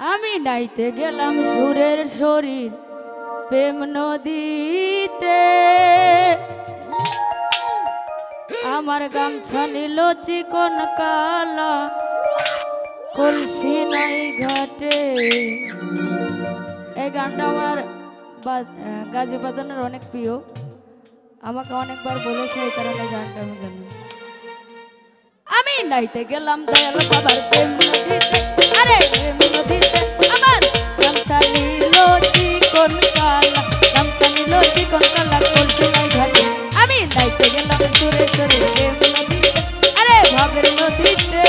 আমি নাইতে গেলাম সুরের শরীর প্রেম নদীতে, আমার গামছা নিল চিকন কালা কলসি নাই ঘাটে। এই গানটা আমার গাজি বাজানোর অনেক প্রিয়, আমাকে অনেকবার বলেছে, এই কারণে গানটা আমি জানি। আমি নাইতে গেলাম দয়াল বাবার প্রেম নদীতে, আরে প্রেম নদীতে আমার গামছা নিল চিকন কালা, গামছা নিল চিকন কালা কলসি নাই ঘাটে। আমি নাইতে গেলাম সুরে সুরে প্রেম নদীতে, আরে ভাবের নদীতে।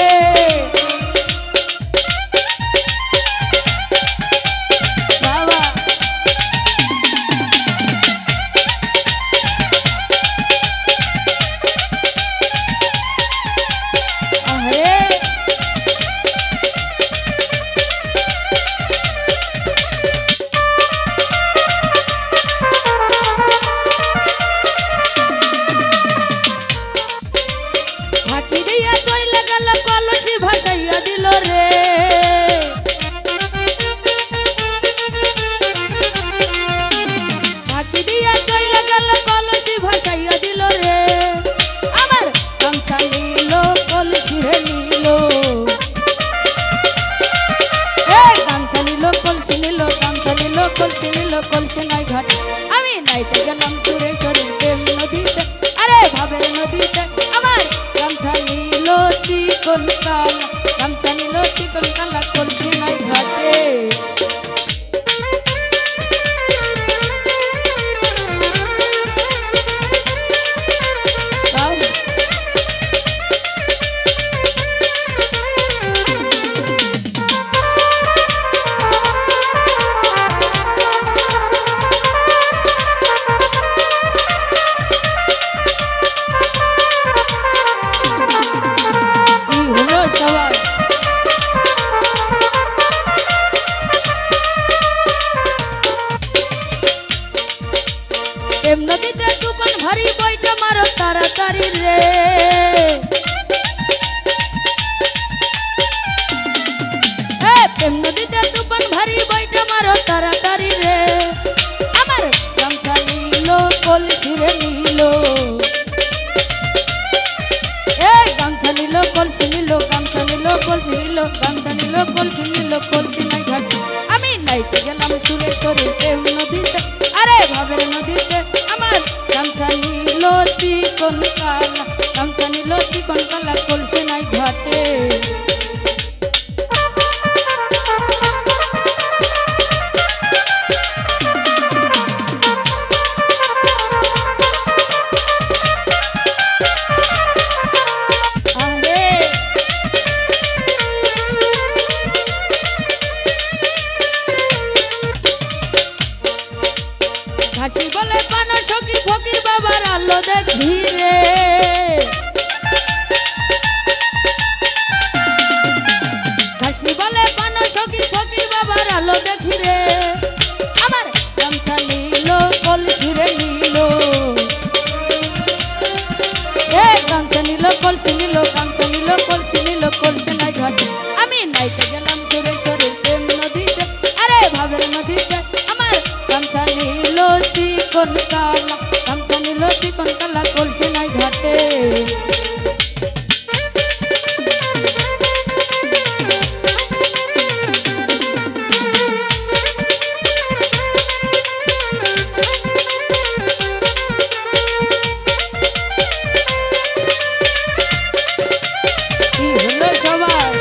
আমি নাইতে গেলাম সুরে সুরে প্রেম নদীতে, আরে ভাবের নদীতে আমার গামছা নিল চিকন কালা, গামছা নিল চিকন কালা কলসি নাই ঘাটে। প্রেম নদীতে তুফান ভারী বইটা মারো তাড়াতাড়ি রে, প্রেম নদীতে তুফান ভারী বইটা মারো তাড়াতাড়ি রে। আমার গামছা নিল কলসি রে নিল, গামছা নিল কলসি নিল, গামছা নিল কলসি নিল, গামছা নিল কলসি নিল কলসি নাই ঘাটে। আমি নাইতে গেলাম সুরে সুরে প্রেম নদীতে, আরে ভাবের নদীতে আমার গামছা নিল চিকন কালা, গামছা নিল চিকন কালা কলসি নাই ঘাটে। হাসি বলে পানা সখী ফকির বাবার আলো দেখি রে, হাসি বলে পানা সখী ফকির বাবার আলো দেখি রে। আমার গামছা নিল কলসি রে নিল, গামছা নিল কলসি নিল, গামছা নিল কলসি নিল কলসি নাই ঘাটে। আমি নাইতে গেলাম সুরে সুরে প্রেম নদীতে, আরে ভাবের নদীতে আমার গামছা নিল চিকন কালা, গামছা নিল চিকন কালা কলসি নাই ঘাটে। কি হলো সবার?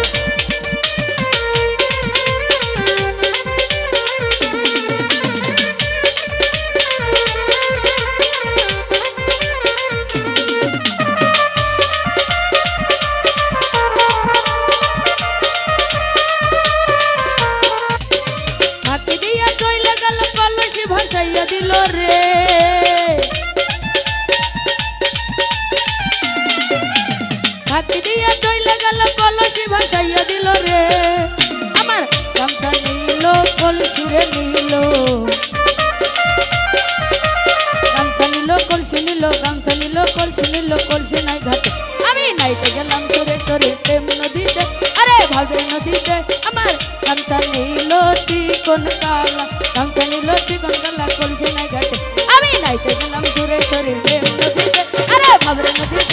ভাসাইয়া দিল রে, হাতি দিয়া চইলা গেল কলসি ভাসাইয়া দিল রে। আমার গামছা নিল কলসি রে নিল, গামছা নিল কলসি নিল, গামছা নিল কলসি নিল কলসি নাই ঘাটে। আমি নাইতে গেলাম সুরে সুরে প্রেম নদীতে, আরে ভাবের নদীতে আমার গামছা নিল চিকন কালা গামছা নিল চিকন কালা কলসি নাই ঘাটে আমি নাইতে গেলাম দূরে সরে প্রেম নদীতে আরে বাবরে নদীতে